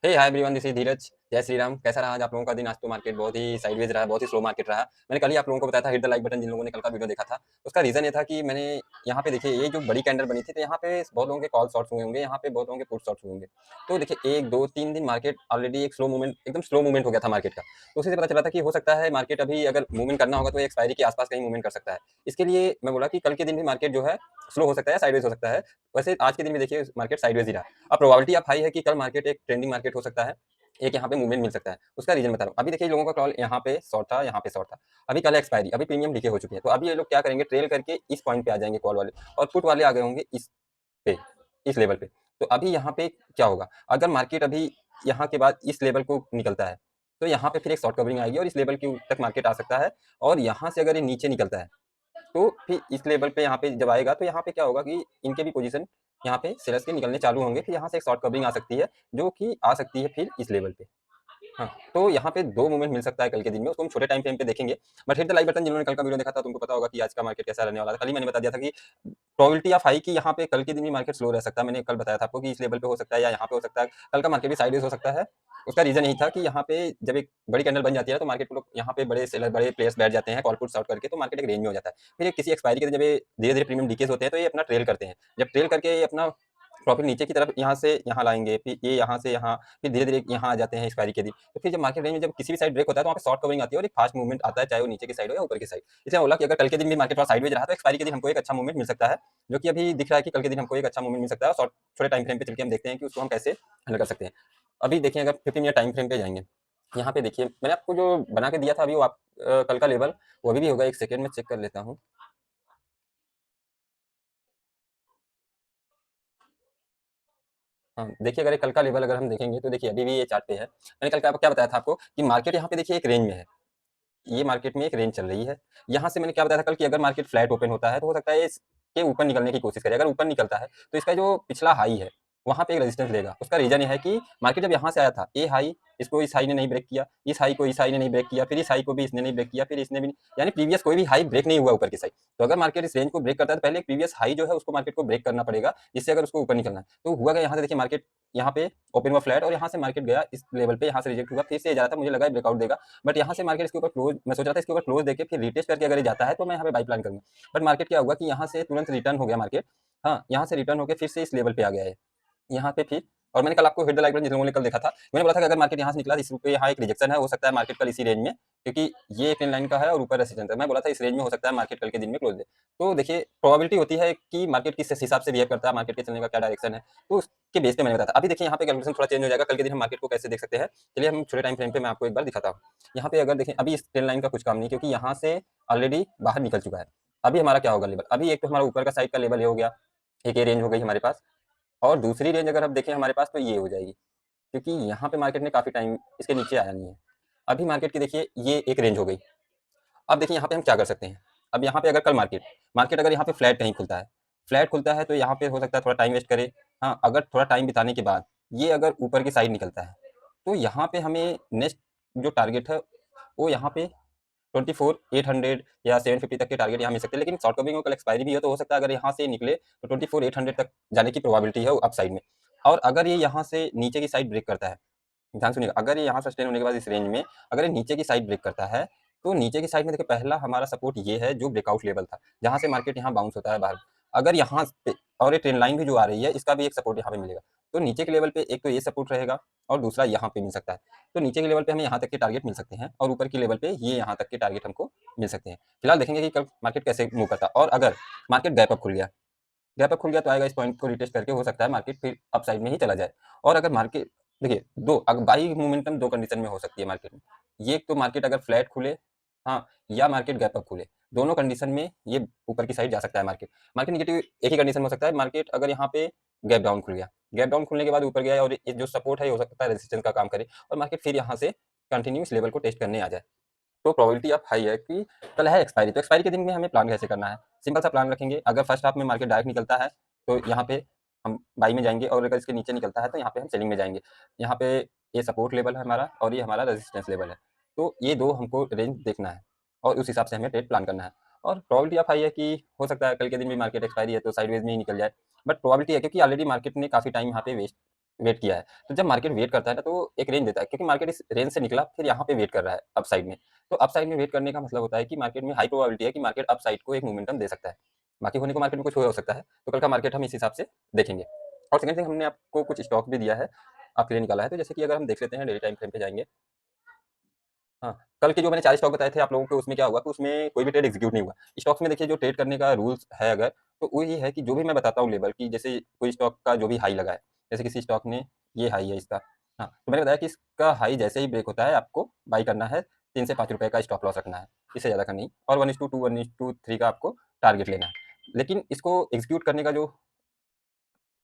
Hey hi everyone, this is Dheeraj. Jai Shri Ram. कैसा रहा आज आप लोगों का दिन? आज तो मार्केट बहुत ही साइडवेज रहा, बहुत ही स्लो मार्केट रहा। मैंने कल ही आप लोगों को बताया था, हिट द लाइक बटन। जिन लोगों ने कल का वीडियो देखा था, उसका रीजन ये था कि मैंने यहाँ पे देखिए, ये जो बड़ी कैंडल बनी थी, तो यहाँ पे बहुत लोगों के कॉल शॉर्ट्स हुए होंगे, यहाँ पे बहुत लोगों के पुट शॉर्ट्स हुए होंगे। तो देखिए, 1 2 3 दिन मार्केट ऑलरेडी एक स्लो मूवमेंट, एकदम स्लो मूवमेंट हो गया था मार्केट का। तो उसी से पता चला था कि हो सकता है मार्केट अभी अगर मूवमेंट करना होगा तो एक्सपायरी के आसपास कहीं मूवमेंट कर सकता है। इसके लिए मैं बोला कि कल के दिन भी मार्केट जो है स्लो हो सकता है, साइडवेज हो सकता है। वैसे आज के दिन भी देखिए मार्केट साइडवेज ही रहा। अब प्रोबेबिलिटी आप हाई है कि कल मार्केट एक ट्रेंडिंग मार्केट हो सकता है, एक यहाँ पे मूवमेंट मिल सकता है। उसका रीजन बता रहा हूँ। अभी देखिए लोगों का कॉल यहाँ पे शॉर्ट था, यहाँ पे शॉर्ट था। अभी कल एक्सपायरी, अभी प्रीमियम डीके हो चुकी है, तो अभी ये लोग क्या करेंगे, ट्रेल करके इस पॉइंट पे आ जाएंगे कॉल वाले, और पुट वाले आ गए होंगे इस पे, इस लेवल पे। तो अभी यहाँ पे क्या होगा, अगर मार्केट अभी यहाँ के बाद इस लेवल को निकलता है, तो यहाँ पे फिर एक शॉर्ट कवरिंग आएगी और इस लेवल के तक मार्केट आ सकता है। और यहाँ से अगर ये नीचे निकलता है, तो फिर इस लेवल पे यहाँ पे जब आएगा, तो यहाँ पे क्या होगा कि इनके भी पोजीशन यहाँ पे सेलर्स के निकलने चालू होंगे। फिर यहाँ से एक शॉर्ट कवरिंग आ सकती है, जो कि आ सकती है फिर इस लेवल पे। हाँ, तो यहाँ पे 2 मूवमेंट मिल सकता है कल के दिन में, उसको हम छोटे टाइम फ्रेम पे देखेंगे। But hit the like button जिन्होंने कल का वीडियो देखा था, तुमको पता होगा कि आज का मार्केट कैसा रहने वाला था। कल ही मैंने बता दिया था कि प्रोबेबिलिटी ऑफ हाई कि यहाँ पे कल के दिन भी मार्केट स्लो रह सकता है। मैंने कल बताया था आपको कि इस लेवल पे हो सकता है या यहाँ पे हो सकता है। कल का मार्केट भी साइडवेज हो सकता है। उसका रीजन यही था कि यहाँ पे जब एक बड़ी कैंडल बन जाती है, तो मार्केट लोग यहाँ पे बड़े सेलर, बड़े प्लेयर्स बैठ जाते हैं कॉल पुट शॉर्ट करके, तो मार्केट एक रेंज में हो जाता है। फिर ये किसी एक्सपायरी के दिन जब ये धीरे धीरे प्रीमियम डीकेज होते हैं, तो ये अपना ट्रेल करते हैं। जब ट्रेल करके ये अपना प्रॉफिट नीचे की तरफ यहाँ से यहाँ लाएंगे, फिर ये यहाँ से यहाँ, फिर धीरे धीरे यहाँ आ जाते हैं एक्सपायरी के दिन। तो फिर जब मार्केट रेंज में जब किसी भी साइड ब्रेक होता है, तो वहाँ पे शॉर्ट कवरिंग आती है और एक फास्ट मूवमेंट आता है, चाहे वो नीचे की साइड हो या ऊपर की साइड। इसलिए बोला कि अगर कल के दिन भी मार्केट थोड़ा साइडवेज रहा, तो एक्सपायरी के दिन हमको एक अच्छा मूवमेंट मिल सकता है, जो कि अभी दिख रहा है कि कल के दिन हमको एक अच्छा मूवमेंट मिल सकता है। और छोटे टाइम फ्रेम पे चल के हम देखते हैं कि उसको हम कैसे हैंडल कर सकते हैं। अभी देखिए, अगर 15 मिनट टाइम फ्रेम पे जाएंगे, यहाँ पे देखिए मैंने आपको जो बना के दिया था अभी, वो आप कल का लेवल वो अभी भी होगा। एक सेकेंड में चेक कर लेता हूँ। हाँ, देखिए अगर ये कल का लेवल अगर हम देखेंगे, तो देखिए अभी भी ये चार्ट पे है। मैंने कल क्या क्या बताया था आपको कि मार्केट यहाँ पे देखिए एक रेंज में है। ये मार्केट में एक रेंज चल रही है। यहाँ से मैंने क्या बताया था कल कि अगर मार्केट फ्लैट ओपन होता है, तो हो सकता है इसके ऊपर निकलने की कोशिश करे। अगर ऊपर निकलता है, तो इसका जो पिछला हाई है, वहाँ पे एक रेजिस्टेंस लेगा। उसका रीजन ये है कि मार्केट जब यहाँ से आया था, ए हाई, इसको इस हाई ने नहीं ब्रेक किया, इस हाई को इस हाई ने नहीं ब्रेक किया, फिर इस हाई को भी इसने नहीं ब्रेक किया, फिर इसने भी नहीं, यानी प्रीवियस कोई भी हाई ब्रेक नहीं हुआ ऊपर की साइड। तो अगर मार्केट इस रेंज को ब्रेक करता है, तो पहले प्रीवियस हाई जो है उसको मार्केट को ब्रेक करना पड़ेगा, जिससे अगर उसको ऊपर निकलना है। तो हुआ क्या, यहाँ से देखिए मार्केट यहाँ पे ओपन हुआ फ्लैट, और यहाँ से मार्केट गया इस लेवल पे, यहाँ से रिजेक्ट हुआ, फिर से जा रहा था, मुझे लगा ब्रेकआउट देगा। बट यहाँ से मार्केट इसके ऊपर क्लोज, मैं सोच रहा था इसके ऊपर क्लोज देके फिर रिटेस्ट करके अगर ये जाता है, तो मैं यहाँ पे बाई प्लान करूंगा। बट मार्केट क्या हुआ कि यहाँ से तुरंत रिटर्न हो गया मार्केट। हाँ, यहाँ से रिटर्न होकर फिर से इस लेवल पे आ गया है, यहाँ पे फिर। और मैंने कल आपको हिट द लाइक बटन जिन लोगों ने कल देखा था, मैंने बोला था कि अगर मार्केट यहाँ से निकला, इस पे यहाँ एक रिजेक्शन है, हो सकता है मार्केट कल इसी रेंज में, क्योंकि ये एक लाइन का है और ऊपर रेसिस्टेंस है। मैं बोला था इस रेंज में हो सकता है मार्केट कल के दिन में क्लोज दे। तो देखिए प्रोबेबिलिटी होती है कि मार्केट किस हिसाब से बिहेव करता है, मार्केट के चलने का क्या डायरेक्शन है, तो उसके बेस पे मैंने बताया था। अभी देखिए यहाँ पे कैलकुलेशन थोड़ा चेंज हो जाएगा, कल के दिन हम मार्केट को कैसे देख सकते हैं। चलिए हम छोटे टाइम फ्रेम पे मैं आपको एक बार दिखाता हूँ। यहाँ पे अगर देखें, अभी इस ट्रेंड लाइन का कुछ काम नहीं, क्योंकि यहाँ से ऑलरेडी बाहर निकल चुका है। अभी हमारा क्या होगा लेवल, अभी एक तो हमारा ऊपर का साइड का लेवल ये हो गया, एक ये रेंज हो गई हमारे पास। और दूसरी रेंज अगर हम देखें हमारे पास, तो ये हो जाएगी, क्योंकि यहाँ पे मार्केट ने काफ़ी टाइम इसके नीचे आया नहीं है। अभी मार्केट की देखिए ये एक रेंज हो गई। अब देखिए यहाँ पे हम क्या कर सकते हैं। अब यहाँ पे अगर कल मार्केट मार्केट अगर यहाँ पे फ्लैट नहीं खुलता है, फ्लैट खुलता है, तो यहाँ पे हो सकता है थोड़ा टाइम वेस्ट करे। हाँ, अगर थोड़ा टाइम बिताने के बाद ये अगर ऊपर की साइड निकलता है, तो यहाँ पे हमें नेक्स्ट जो टारगेट है, वो यहाँ पे 24,800 या 750 तक के टारगेट यहाँ मिल सकते हैं। लेकिन शॉर्ट कवरिंग कल एक्सपायरी भी हो, तो हो सकता है अगर यहाँ से निकले, तो 24,800 तक जाने की प्रोबेबिलिटी है अप साइड में। और अगर ये यहाँ से नीचे की साइड ब्रेक करता है, ध्यान सुनिएगा, अगर ये यहाँ सस्टेन होने के बाद इस रेंज में अगर ये नीचे की साइड ब्रेक करता है, तो नीचे की साइड में देखिए पहला हमारा सपोर्ट ये है, जो ब्रेकआउट लेवल था, जहाँ से मार्केट यहाँ बाउंस होता है बाहर। अगर यहाँ पे, और ये ट्रेंड लाइन भी जो आ रही है, इसका भी एक सपोर्ट यहाँ पे मिलेगा। तो नीचे के लेवल पे एक तो ये सपोर्ट रहेगा, और दूसरा यहाँ पे मिल सकता है। तो नीचे के लेवल पे हमें यहाँ तक के टारगेट मिल सकते हैं, और ऊपर के लेवल पे ये यहाँ तक के टारगेट हमको मिल सकते हैं। फिलहाल देखेंगे कि कल मार्केट कैसे मूव करता है। और अगर मार्केट गैप अप खुल गया, गैप अप खुल गया, तो आएगा इस पॉइंट को रिटेस्ट करके हो सकता है मार्केट फिर अप साइड में ही चला जाए। और अगर मार्केट देखिए, दो अगर बाई मोमेंटम दो कंडीशन में हो सकती है मार्केट में। ये एक तो मार्केट अगर फ्लैट खुले, हाँ, या मार्केट गैप अप खुले, दोनों कंडीशन में ये ऊपर की साइड जा सकता है मार्केट। मार्केट निगेटिव एक ही कंडीशन में हो सकता है, मार्केट अगर यहाँ पे गैप डाउन खुल गया, गैप डाउन खुलने के बाद ऊपर गया, और ये जो सपोर्ट है ये हो सकता है रेजिस्टेंस का काम करे, और मार्केट फिर यहाँ से कंटिन्यूस लेवल को टेस्ट करने आ जाए। तो प्रोबेबिलिटी ऑफ हाई है कि कल है एक्सपायरी, तो एक्सपायरी के दिन में हमें प्लान कैसे करना है। सिंपल सा प्लान रखेंगे। अगर फर्स्ट हाफ में मार्केट डायरेक्ट निकलता है, तो यहाँ पे हम बाई में जाएंगे, और अगर इसके नीचे निकलता है, तो यहाँ पे हम सेलिंग में जाएंगे। यहाँ पे ये सपोर्ट लेवल है हमारा, और ये हमारा रेजिस्टेंस लेवल है। तो ये दो हमको रेंज देखना है, और उस हिसाब से हमें ट्रेड प्लान करना है। और प्रोबेबिलिटी ऑफ हाई है कि हो सकता है कल के दिन भी मार्केट एक्सपायरी है तो साइडवेज में ही निकल जाए। बट प्रोबेबिलिटी है, क्योंकि ऑलरेडी मार्केट ने काफ़ी टाइम यहाँ पे वेस्ट वेट किया है। तो जब मार्केट वेट करता है ना, तो एक रेंज देता है, क्योंकि मार्केट इस रेंज से निकला, फिर यहाँ पे वेट कर रहा है अप साइड में। तो अप साइड में वेट करने का मतलब होता है कि मार्केट में हाई प्रोबेबिलिटी है कि मार्केट अप साइड को एक मोमेंटम दे सकता है। बाकी होने को मार्केट में कुछ हो सकता है, तो कल का मार्केट हम इस हिसाब से देखेंगे। और सेकंड थिंग, हमने आपको कुछ स्टॉक भी दिया है, आपके लिए निकाला है। तो जैसे कि अगर हम देख लेते हैं, डेली टाइम फ्रेम पे जाएँगे। हाँ, कल के जो मैंने 4 स्टॉक बताए थे आप लोगों को, उसमें क्या हुआ कि उसमें कोई भी ट्रेड एग्जीक्यूट नहीं हुआ। स्टॉक्स में देखिए, जो ट्रेड करने का रूल्स है अगर, तो वो ये है कि जो भी मैं बताता हूँ लेवल की, जैसे कोई स्टॉक का जो भी हाई लगा है, जैसे किसी स्टॉक ने ये हाई है इसका, हाँ, तो मैंने बताया कि इसका हाई जैसे ही ब्रेक होता है, आपको बाई करना है, 3 से 5 रुपए का स्टॉप लॉस रखना है, इससे ज़्यादा का नहीं, और 1:2, 1:3 का आपको टारगेट लेना है। लेकिन इसको एग्जीक्यूट करने का जो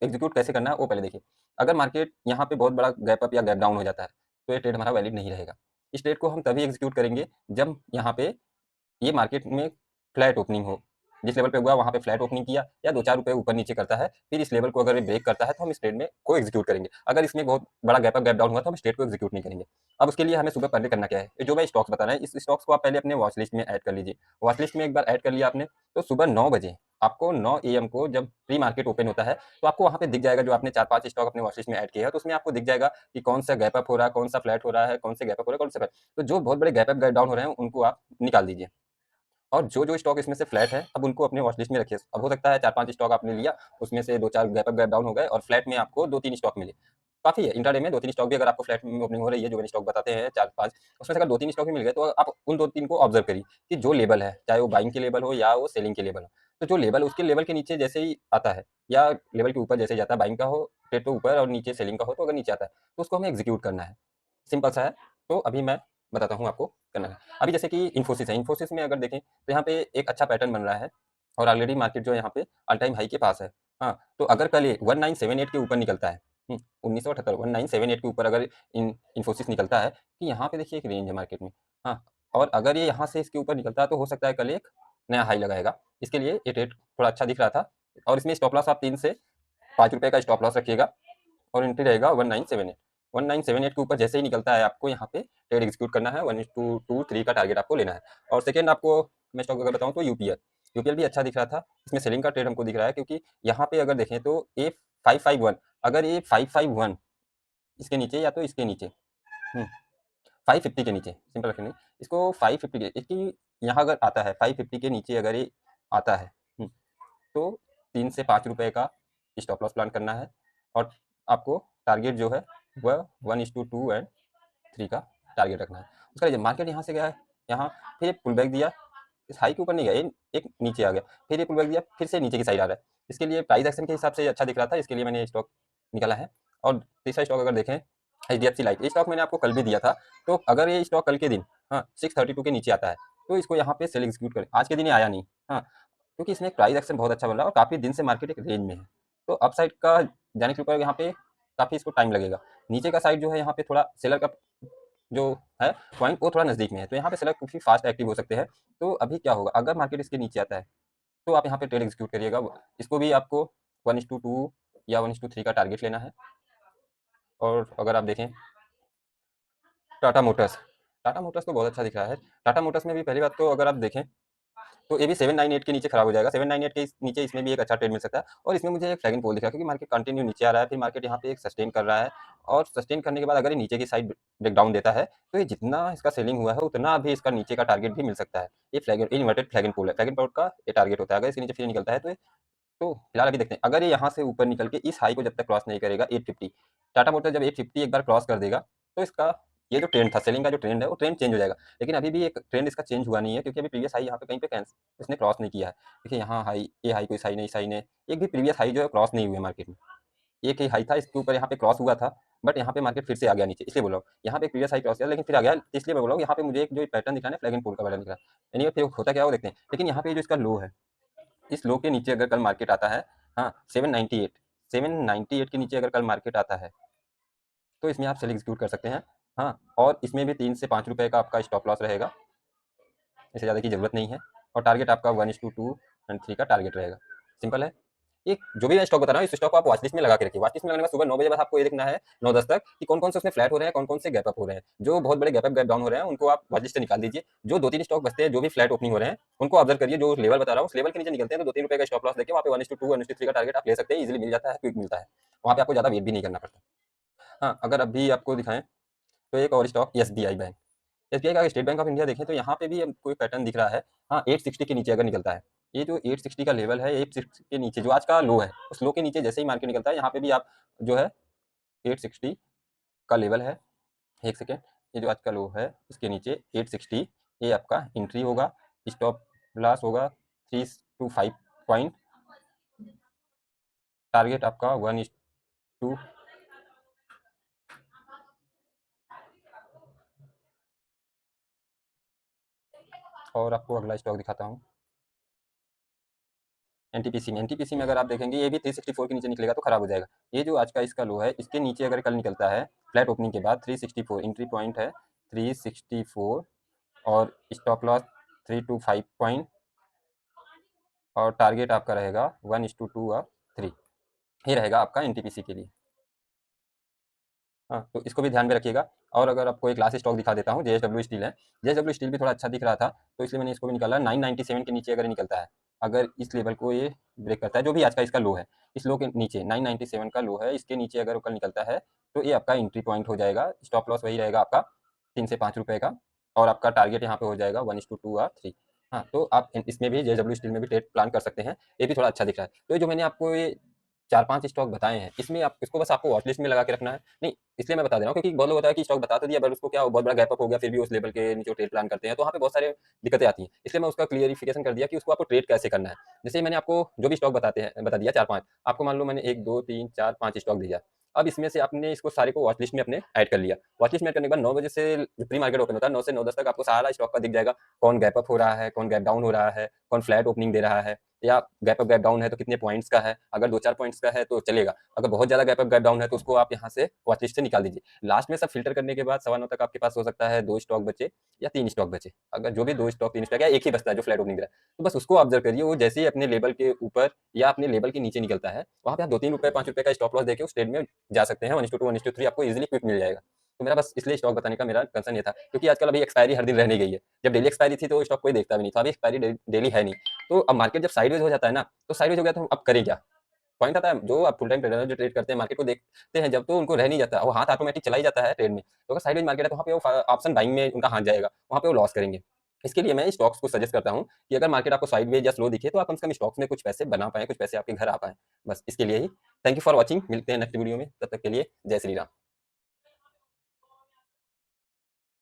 एग्जीक्यूट कैसे करना है वो पहले देखिए। अगर मार्केट यहाँ पे बहुत बड़ा गैप अप या गैप डाउन हो जाता है, तो ये ट्रेड हमारा वैलिड नहीं रहेगा। इस ट्रेड को हम तभी एग्जीक्यूट करेंगे जब यहाँ पे ये मार्केट में फ्लैट ओपनिंग हो। जिस लेवल पे हुआ वहाँ पे फ्लैट ओपनिंग किया या 2-4 रुपए ऊपर नीचे करता है, फिर इस लेवल को अगर ये ब्रेक करता है, तो हम इस ट्रेड में को एग्जीक्यूट करेंगे। अगर इसमें बहुत बड़ा गैप अप गैप डाउन हुआ, तो हम इस ट्रेड को एग्जीक्यूट नहीं करेंगे। अब उसके लिए हमें सुबह पहले करना क्या है, ये जो मैं स्टॉक्स बता रहा है, इस स्टॉक्स को आप पहले अपने वॉच लिस्ट में ऐड कर लीजिए। वॉच लिस्ट में एक बार ऐड कर लिया आपने, तो सुबह 9 बजे आपको 9 एएम को जब प्री मार्केट ओपन होता है, तो आपको वहाँ पे दिख जाएगा, जो आपने 4-5 स्टॉक अपने वॉच लिस्ट में ऐड किए हैं, तो उसमें आपको दिख जाएगा कि कौन सा गैप अप हो रहा है, कौन सा फ्लैट हो रहा है, कौन से गैप अप हो रहा है, कौन सा फ्लैट। तो जो बहुत बड़े गैप अप गैप डाउन हो रहे हैं, उनको आप निकाल दीजिए। और जो स्टॉक इसमें से फ्लैट है, अब उनको अपने वॉच लिस्ट में रखिए। अब हो सकता है 4-5 स्टॉक आपने लिया, उसमें से 2-4 गैप अप गैप डाउन हो गए, और फ्लैट में आपको 2-3 स्टॉक मिले। काफ़ी है, इंट्राडे में 2-3 स्टॉक भी अगर आपको फ्लैट में ओपनिंग हो रही है, जो मैंने स्टॉक बताते हैं 4-5, उसमें से अगर 2-3 स्टॉक भी मिल गए, तो आप उन 2-3 को ऑब्जर्व करिए कि जो लेवल है, चाहे वो बाइंग के लेवल हो या वो सेलिंग के लेवल हो। तो जो लेवल, उसके लेवल के नीचे जैसे ही आता है, या लेवल के ऊपर जैसे ही जाता है, बाइंग का हो ट्रेड तो ऊपर, और नीचे सेलिंग का हो तो अगर नीचे आता है, तो उसको हमें एग्जीक्यूट करना है। सिंपल सा है। तो अभी मैं बताता हूँ आपको करना है। अभी जैसे कि इन्फोसिस है, इन्फोसिस में अगर देखें, तो यहाँ पे एक अच्छा पैटर्न बन रहा है, और ऑलरेडी मार्केट जो है यहाँ पे ऑल टाइम हाई के पास है। हाँ, तो अगर कल ये 1978 के ऊपर निकलता है, 1978 1978 के ऊपर अगर इन्फोसिस निकलता है, कि यहाँ पे देखिए एक रेंज है मार्केट में। हाँ, और अगर ये यहाँ से इसके ऊपर निकलता है, तो हो सकता है कल एक नया हाई लगाएगा। इसके लिए ये ट्रेड थोड़ा अच्छा दिख रहा था, और इसमें स्टॉप लॉस आप 3 से 5 रुपए का स्टॉप लॉस रखिएगा, और एंट्री रहेगा 1978। 1978 के ऊपर जैसे ही निकलता है, आपको यहाँ पे ट्रेड एग्जीक्यूट करना है, 1:2-3 का टारगेट आपको लेना है। और सेकंड आपको मैं स्टॉक अगर बताऊँ, तो यूपीएल। यूपीएल भी अच्छा दिख रहा था, इसमें सेलिंग का ट्रेड हमको दिख रहा है, क्योंकि यहाँ पे अगर देखें तो ए 551, अगर ये 551 इसके नीचे, या तो इसके नीचे, 550 के नीचे, सिंपल रखेंगे इसको, 550 के इसकी, यहाँ अगर आता है 550 के नीचे अगर ये आता है, तो 3 से 5 रुपए का स्टॉप लॉस प्लान करना है, और आपको टारगेट जो है वह 1:2 एंड 3 का टारगेट रखना है। उसका रीजन, मार्केट यहाँ से गया है, यहाँ फिर एक पुल बैक दिया, इस हाई के ऊपर नहीं गया, ये एक नीचे आ गया, फिर ये पुल बैक दिया, फिर से नीचे की साइड आ रहा है। इसके लिए प्राइस एक्शन के हिसाब से अच्छा दिख रहा था, इसके लिए मैंने स्टॉक निकाला है। और तीसरा स्टॉक अगर देखें, एचडीएफसी लाइफ, ये स्टॉक मैंने आपको कल भी दिया था। तो अगर ये स्टॉक कल के दिन, हाँ, 632 के नीचे आता है, तो इसको यहाँ पे सेल एग्जीक्यूट करें। आज के दिन ये आया नहीं, हाँ, क्योंकि इसमें प्राइस एक्शन बहुत अच्छा बन रहा है, और काफ़ी दिन से मार्केट एक रेंज में है। तो अप साइड का जाने के ऊपर यहाँ पे काफ़ी इसको टाइम लगेगा। नीचे का साइड जो है, यहाँ पे थोड़ा सेलर का जो है पॉइंट, वो थोड़ा नज़दीक में है, तो यहाँ पे सेलर काफ़ी फास्ट एक्टिव हो सकते हैं। तो अभी क्या होगा, अगर मार्केट इसके नीचे आता है, तो आप यहाँ पे ट्रेड एग्जीक्यूट करिएगा। इसको भी आपको 1:2 या 1:3 का टारगेट लेना है। और अगर आप देखें टाटा मोटर्स, टाटा मोटर्स तो बहुत अच्छा दिख रहा है। टाटा मोटर्स में भी पहली बात तो अगर आप देखें, तो ये भी 798 के नीचे खराब हो जाएगा। 798 के नीचे इसमें भी एक अच्छा ट्रेड मिल सकता है, और इसमें मुझे एक फ्लैगिंग पोल दिख रहा है, क्योंकि मार्केट कंटिन्यू नीचे आ रहा है, फिर मार्केट यहाँ पे एक सस्टेन कर रहा है, और सस्टेन करने के बाद अगर ये नीचे की साइड ब्रेक डाउन देता है, तो ये जितना इसका सेलिंग हुआ है, उतना अभी इसका नीचे का टारगेट भी मिल सकता है। ये इन्वर्टेड फ्लैगिंग पोल है, फ्लैगिंग पोल का ये टारगेट होता है। अगर इसके नीचे फिर निकलता है, तो फिलहाल अभी देखते हैं, अगर ये यहाँ से ऊपर निकल के इस हाई को जब तक क्रॉस नहीं करेगा 850, टाटा मोटर जब 850 एक बार क्रॉस कर देगा, तो इसका ये जो ट्रेंड था, सेलिंग का जो ट्रेंड है, वो ट्रेंड चेंज हो जाएगा। लेकिन अभी भी एक ट्रेंड इसका चेंज हुआ नहीं है, क्योंकि अभी प्रीवियस हाई यहाँ पे कहीं पे कैंसिल इसने क्रॉस नहीं किया है। देखिए यहाँ हाई, ये हाई कोई साई नहीं, साई ने एक भी प्रीवियस हाई जो है क्रॉस नहीं हुए मार्केट में। एक ही हाई था, इसके ऊपर यहाँ पे क्रॉस हुआ था, बट यहाँ पे मार्केट फिर से आ गया नीचे, इसलिए बोल रहा हूँ। यहाँ पे प्रीवियस हाई क्रॉस किया, लेकिन फिर आ गया, इसलिए मैं बोल रहा हूँ यहाँ पे मुझे एक जो पैटर्न दिखा है, फ्लैग एंड पोल का पैटर्न दिख रहा है। एनीवे फिर होता क्या है वो देखते हैं। लेकिन यहाँ पे जो इसका लो है, इस लो के नीचे अगर कल मार्केट आता है, हाँ, 798 के नीचे अगर कल मार्केट आता है, तो इसमें आप सेल एग्जीक्यूट कर सकते हैं। हाँ, और इसमें भी 3 से 5 रुपए का आपका स्टॉप लॉस रहेगा, इससे ज़्यादा की ज़रूरत नहीं है, और टारगेट आपका 1:2 एंड 3 का टारगेट रहेगा। सिंपल है। एक जो भी मैं स्टॉक बता रहा हूँ, इस स्टॉक को आप वॉच लिस्ट में लगा के रखिए। वॉच लिस्ट में लगाने के बाद सुबह 9 बजे बाद आपको ये देखना है, 9-10 तक, कि कौन-कौन से उसमें फ्लैट हो रहे हैं, कौन-कौन से गैप अप हो रहे हैं। जो बहुत बड़े गैप अप गैप डाउन हो रहे हैं, उनको आप वॉच लिस्ट से निकाल दीजिए। जो 2-3 स्टॉक बचते हैं, जो भी फ्लैट ओपनिंग हो रहे हैं, उनको ऑब्जर्व करिए। जो लेवल बता रहा हूँ, उस लेवल के नीचे निकलते हैं, तो 2-3 रुपए का स्टॉप लॉस देके वहाँ पे 1:2 1:3 का टारगेट आप ले सकते हैं, ईज़िली मिल जाता है, क्विक मिलता है। वहाँ पे आपको ज़्यादा वेट भी नहीं करना पड़ता। हाँ, अगर अभी आपको दिखाएँ तो एक और स्टॉक एसबीआई बैंक। एसबीआई का स्टेट बैंक ऑफ इंडिया देखें तो यहाँ पे भी हमको एक पैटर्न दिख रहा है। हाँ, 860 के नीचे अगर निकलता है, ये जो 860 का लेवल है, 860 के नीचे जो आज का लो है, उस लो के नीचे जैसे ही मार्केट निकलता है, यहाँ पे भी आप जो है 860 का लेवल है। एक सेकेंड, ये जो आज का लो है इसके नीचे 860, ये आपका एंट्री होगा, स्टॉप लॉस होगा 3 to 5 पॉइंट, टारगेट आपका 1:2। और आपको अगला स्टॉक दिखाता हूँ एनटीपीसी में अगर आप देखेंगे ये भी 364 के नीचे निकलेगा तो खराब हो जाएगा। ये जो आज का इसका लो है इसके नीचे अगर कल निकलता है फ्लैट ओपनिंग के बाद 364 एंट्री पॉइंट है, 364 और स्टॉप लॉस 3 to 5 पॉइंट और टारगेट आपका रहेगा 1:2 और 3। ये रहेगा आपका एनटीपीसी के लिए। हाँ, तो इसको भी ध्यान में रखिएगा। और अगर आपको एक लास्ट स्टॉक दिखा देता हूँ, जेएसडब्ल्यू स्टील है। जेएसडब्ल्यू स्टील भी थोड़ा अच्छा दिख रहा था तो इसलिए मैंने इसको भी निकाला। 997 के नीचे अगर निकलता है, अगर इस लेवल को ये ब्रेक करता है जो भी आज का इसका लो है, इस लो के नीचे 997 का लो है, इसके नीचे अगर कल निकलता है तो ये आपका एंट्री पॉइंट हो जाएगा। स्टॉप लॉस वही रहेगा आपका 3 से 5 रुपए का और आपका टारगेट यहाँ पे हो जाएगा 1:2 और 3। हाँ, तो आप इसमें भी जेएसडब्ल्यू स्टील में भी ट्रेड प्लान कर सकते हैं। ये भी थोड़ा अच्छा दिख रहा है। तो ये जो मैंने आपको ये 4-5 स्टॉक बताए हैं, इसमें आप इसको बस आपको वॉच लिस्ट में लगा के रखना है। नहीं, इसलिए मैं बता दे रहा हूँ क्योंकि बहुत लोग होता है कि स्टॉक बता तो दिया बट उसको क्या बहुत बड़ा गैप अप हो गया फिर भी उस लेवल के नीचे ट्रेड प्लान करते हैं तो वहाँ पे बहुत सारे दिक्कतें आती हैं। इसलिए मैं उसका क्लियरिफिकेशन कर दिया कि उसको आपको ट्रेड कैसे करना है। जैसे मैंने आपको जो भी स्टॉक बता दिया 4-5, आपको मान लो मैंने 1, 2, 3, 4, 5 स्टॉक दिया। अब इसमें से आपने इसको सारे को वॉच लिस्ट में अपने ऐड कर लिया। वॉच लिस्ट में ऐड करने के बाद 9 बजे से जो प्री मार्केट ओपन होता है 9 से 9:10 तक आपको सारा स्टॉक का दिख जाएगा। कौन गैप अप हो रहा है, कौन गैप डाउन हो रहा है, कौन फ्लैट ओपनिंग दे रहा है या गैप अप गैप डाउन है तो कितने पॉइंट्स का है। अगर 2-4 पॉइंट्स का है तो चलेगा, अगर बहुत ज़्यादा गैप अप गैप डाउन है तो उसको आप यहाँ से वॉच लिस्ट से निकाल दीजिए। लास्ट में सब फिल्टर करने के बाद 9:15 तक आपके पास हो सकता है 2 स्टॉक बचे या 3 स्टॉक बचे। अगर जो भी 2 स्टॉक 3 स्टॉक या एक ही बचता है जो फ्लैट ओपनिंग दे रहा है, तो बस उसको ऑब्जर्व करिए। वो जैसे ही अपने लेवल के ऊपर या अपने लेवल के नीचे निकलता है, वहाँ पे आप 2-3 रुपए 5 रुपए का स्टॉप लॉस देके उस ट्रेड में जा सकते हैं। 1:2 1:3 आपको ईजिली क्विक मिल जाएगा। तो मेरा बस इसलिए स्टॉक बताने का मेरा कंसर्न ये था क्योंकि आजकल अभी एक्सपायरी हर दिन रहने गई है। जब डेली एक्सपायरी थी तो स्टॉक कोई देखता भी नहीं था, अभी एक्सपायरी डेली है नहीं। तो अब मार्केट जब साइडवेज हो जाता है ना, तो साइडवेज हो गया तो अब करें क्या? पॉइंट आता है जो आप फुल टाइम ट्रेडर जो ट्रेड करते हैं मार्केट को देखते हैं जब, तो उनको रह नहीं जाता, वो हाथ ऑटोमेटिक चला ही जाता है ट्रेड में। तो अगर साइडवेज मार्केट है तो वहाँ पे वो ऑप्शन बाइंग में उनका हाथ जाएगा, वहाँ पे वो लॉस करेंगे। इसके लिए मैं स्टॉक्स को सजेस्ट करता हूँ कि अगर मार्केट आपको साइडवेज या स्लो दिखे तो आप कम से कम स्टॉक्स में कुछ पैसे बना पाएँ, कुछ पैसे आपके घर आ पाएँ। बस इसके लिए ही। Thank you for watching. मिलते हैं नेक्स्ट वीडियो में, तब तक के लिए जय श्री राम।